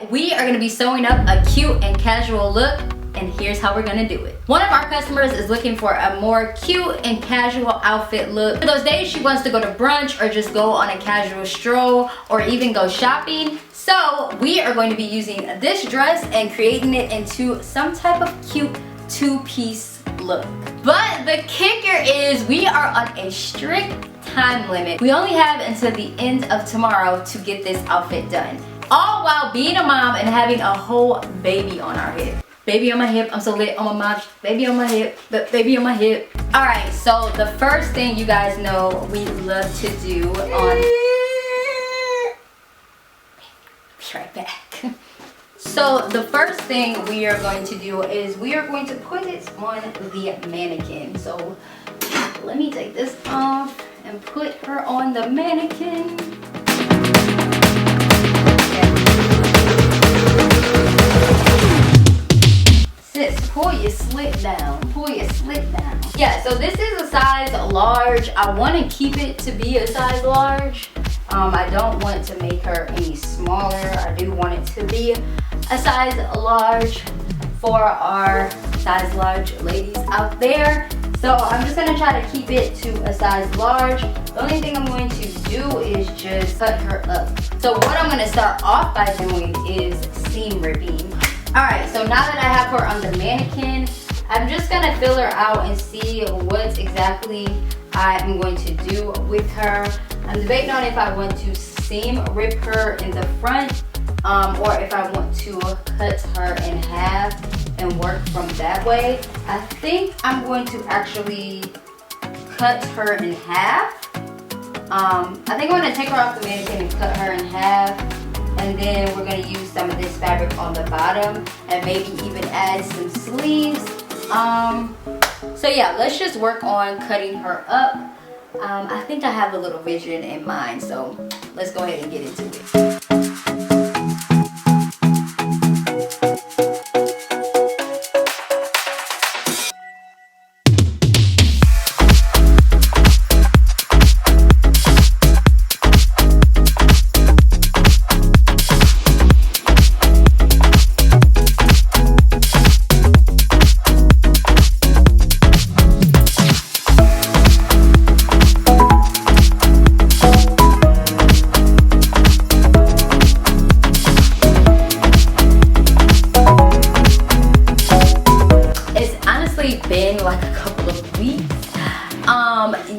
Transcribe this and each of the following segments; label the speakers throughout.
Speaker 1: we are gonna be sewing up a cute and casual look, and here's how we're gonna do it. One of our customers is looking for a more cute and casual outfit look. For those days she wants to go to brunch or just go on a casual stroll or even go shopping. So we are going to be using this dress and creating it into some type of cute two-piece look. But the kicker is we are on a strict time limit. We only have until the end of tomorrow to get this outfit done. All while being a mom and having a whole baby on our hip. Baby on my hip, I'm so lit on my mom. Baby on my hip, baby on my hip. Alright, so the first thing you guys know we love to do on... Be right back. So the first thing we are going to do is we are going to put it on the mannequin. So let me take this off and put her on the mannequin. Sis, pull your slit down. Pull your slit down. Yeah, so this is a size large. I want to keep it to be a size large. I don't want to make her any smaller. I do want it to be a size large for our size large ladies out there. So I'm just gonna try to keep it to a size large. The only thing I'm going to do is just cut her up. So what I'm gonna start off by doing is seam ripping. Alright, so now that I have her on the mannequin, I'm just gonna fill her out and see what exactly I'm going to do with her. I'm debating on if I want to seam rip her in the front or if I want to cut her in half and work from that way. I think I'm going to actually cut her in half. I think I'm going to take her off the mannequin and cut her in half, and then we're going to use some of this fabric on the bottom and maybe even add some sleeves. So yeah, let's just work on cutting her up. I think I have a little vision in mind, so let's go ahead and get into it. Been like a couple of weeks.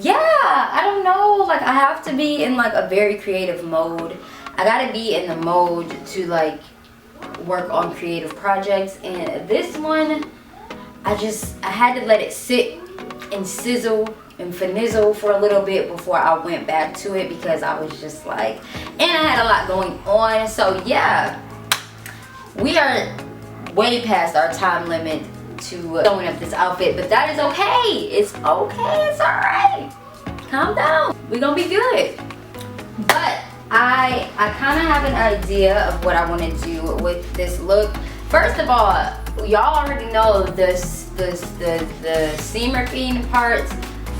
Speaker 1: Yeah, I don't know, like I have to be in like a very creative mode. I gotta be in the mode to like work on creative projects, and this one I had to let it sit and sizzle and finizzle for a little bit before I went back to it, because I was just like, and I had a lot going on. So yeah, we are way past our time limit to sewing up this outfit, but that is okay. It's okay, it's alright. Calm down, we're gonna be good. But I kind of have an idea of what I want to do with this look. First of all, y'all already know the seam ripping parts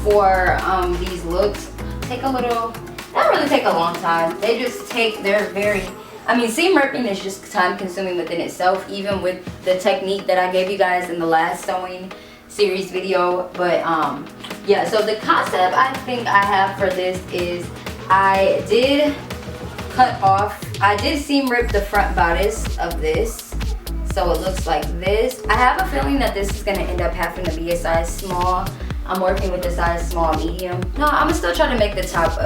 Speaker 1: for these looks take a little, they don't really take a long time. They just take, seam ripping is just time consuming within itself, even with the technique that I gave you guys in the last sewing series video. But yeah, so the concept I think I have for this is I did seam rip the front bodice of this, so it looks like this. I have a feeling that this is going to end up having to be a size small. I'm working with the size small medium. No, I'm gonna still try to make the top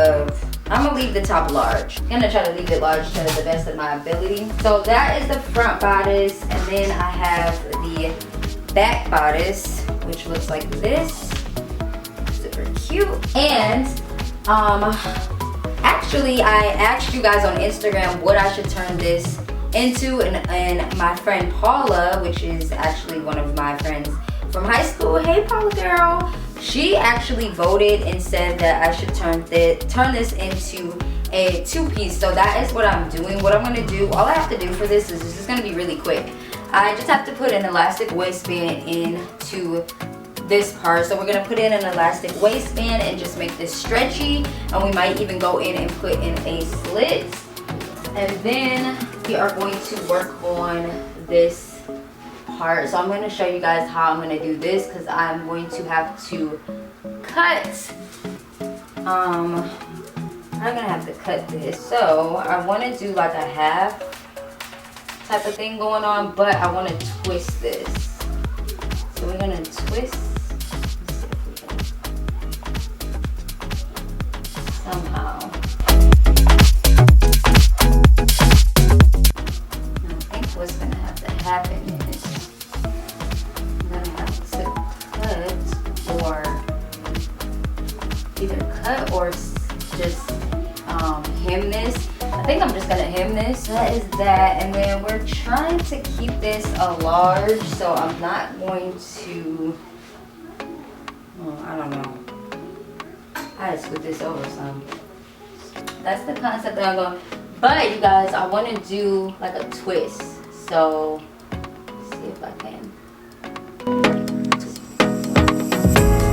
Speaker 1: I'm gonna leave the top large. I'm gonna try to leave it large to the best of my ability. So that is the front bodice, and then I have the back bodice, which looks like this. Super cute. And actually I asked you guys on Instagram what I should turn this into, and my friend Paula, which is actually one of my friends from high school, hey Paula girl, she actually voted and said that I should turn this into a two-piece. So that is what I'm doing. What I'm going to do, all I have to do for this is just going to be really quick. I just have to put an elastic waistband into this part. So we're going to put in an elastic waistband and just make this stretchy, and we might even go in and put in a slit. And then we are going to work on this part. So I'm going to show you guys how I'm going to do this, because I'm going to have to cut. I'm going to have to cut this. So I want to do like a half type of thing going on, but I want to twist this. So we're going to twist. Let's see if we can somehow. I think what's going to have to happen is I'm going to have to cut, or either cut or just hem this. I think I'm just gonna hem this. That is that, and then we're trying to keep this a large, so I'm not going to. I don't know. I just put this over some. That's the concept that I'm going. But you guys, I want to do like a twist. So let's see if I can.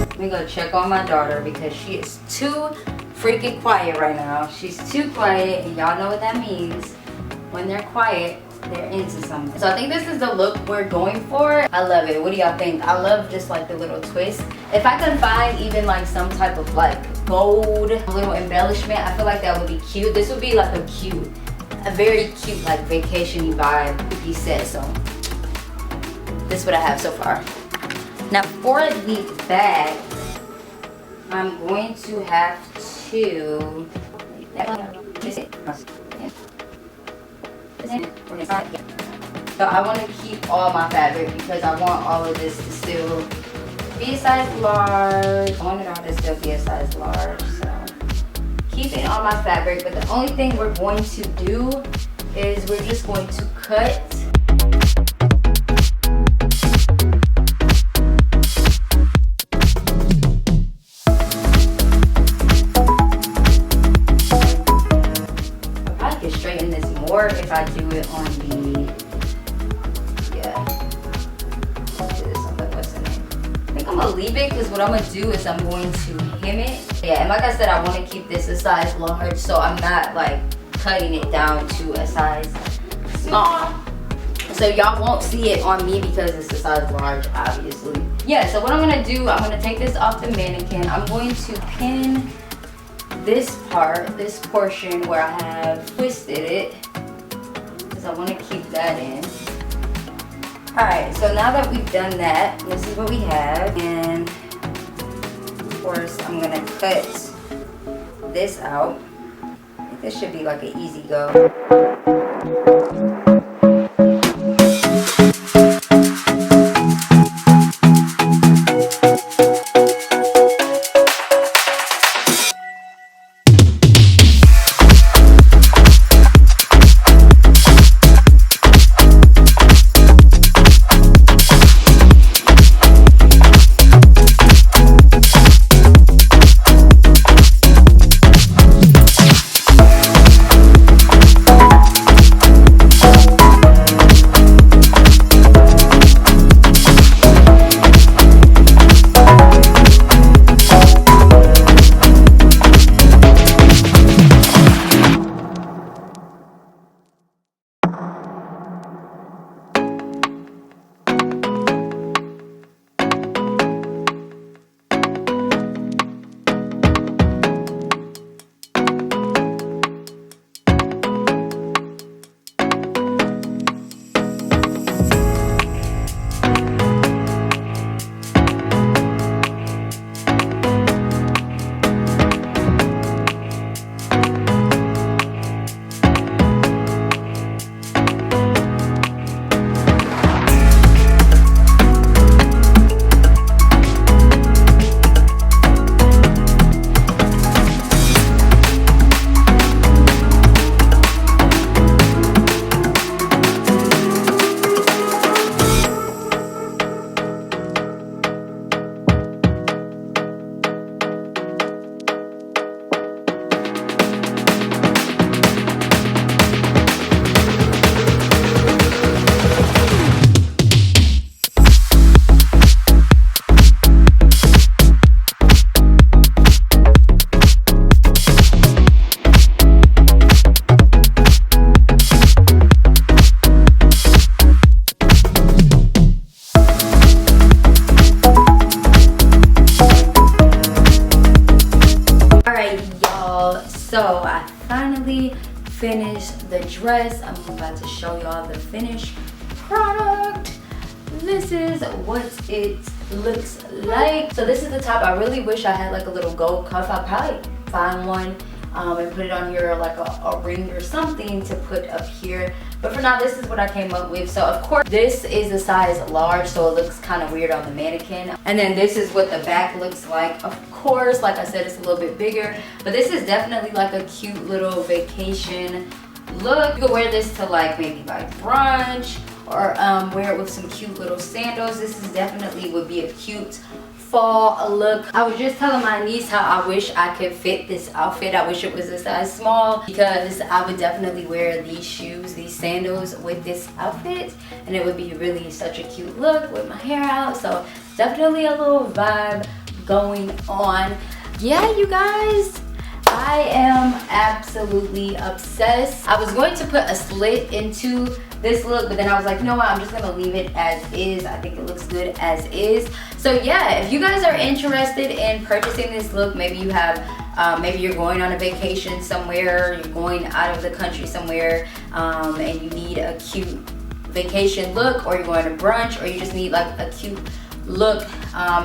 Speaker 1: Let me go check on my daughter because she is too freaking quiet right now. She's too quiet, and y'all know what that means. When they're quiet, they're into something. So I think this is the look we're going for. I love it. What do y'all think? I love just like the little twist. If I could find even like some type of like gold little embellishment, I feel like that would be cute. This would be like a very cute like vacation-y vibe piece set. So this is what I have so far. Now for the bag, I'm going to have to. So I want to keep all my fabric because I want all of this to still be a size large. I want it all to still be a size large. So keeping all my fabric, but the only thing we're going to do is we're just going to cut. If I do it on the, do this on the, what's the name? I think I'm gonna leave it because what I'm gonna do is I'm going to hem it. Yeah, and like I said, I want to keep this a size large, so I'm not like cutting it down to a size small. So y'all won't see it on me because it's a size large, obviously. Yeah, so what I'm gonna do, I'm gonna take this off the mannequin. I'm going to pin this part, this portion where I have twisted it. I want to keep that in. Alright, so now that we've done that, this is what we have. And of course, I'm going to cut this out. I think this should be like an easy go. finished the dress. I'm about to show y'all the finished product. This is what it looks like. So this is the top. I really wish I had like a little gold cuff. I'll probably find one and put it on here like a ring or something to put up here. But for now, this is what I came up with. So of course, this is a size large, so it looks kind of weird on the mannequin. And then this is what the back looks like. Of course, like I said, it's a little bit bigger, but this is definitely like a cute little vacation look. You could wear this to like maybe like brunch, or wear it with some cute little sandals. This is definitely would be a cute fall look. I was just telling my niece how I wish I could fit this outfit. I wish it was a size small, because I would definitely wear these shoes, these sandals with this outfit, and it would be really such a cute look with my hair out. So definitely a little vibe going on. Yeah, you guys, I am absolutely obsessed. I was going to put a slit into this look, but then I was like, you know what, I'm just gonna leave it as is. I think it looks good as is. So yeah, if you guys are interested in purchasing this look, maybe you have maybe you're going on a vacation somewhere, you're going out of the country somewhere, and you need a cute vacation look, or you're going to brunch, or you just need like a cute look,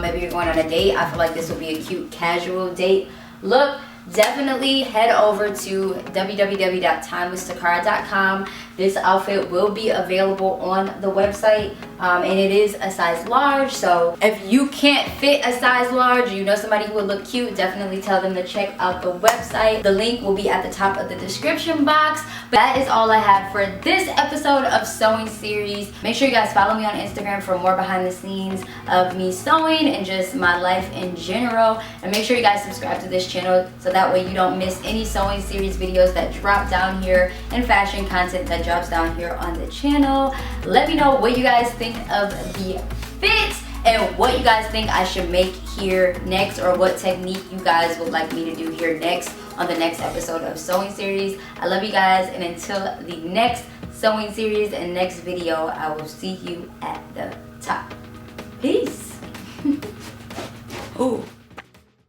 Speaker 1: maybe you're going on a date. I feel like this would be a cute casual date look. Definitely head over to www.timelesstakara.com. This outfit will be available on the website, and it is a size large. So if you can't fit a size large, you know somebody who would look cute, definitely tell them to check out the website. The link will be at the top of the description box. But that is all I have for this episode of Sewing Series. Make sure you guys follow me on Instagram for more behind the scenes of me sewing and just my life in general. And make sure you guys subscribe to this channel, so that way you don't miss any Sewing Series videos that drop down here, and fashion content that drops down here on the channel. Let me know what you guys think of the fit, and what you guys think I should make here next, or what technique you guys would like me to do here next on the next episode of Sewing Series. I love you guys, and until the next Sewing Series and next video, I will see you at the top. Peace. Ooh.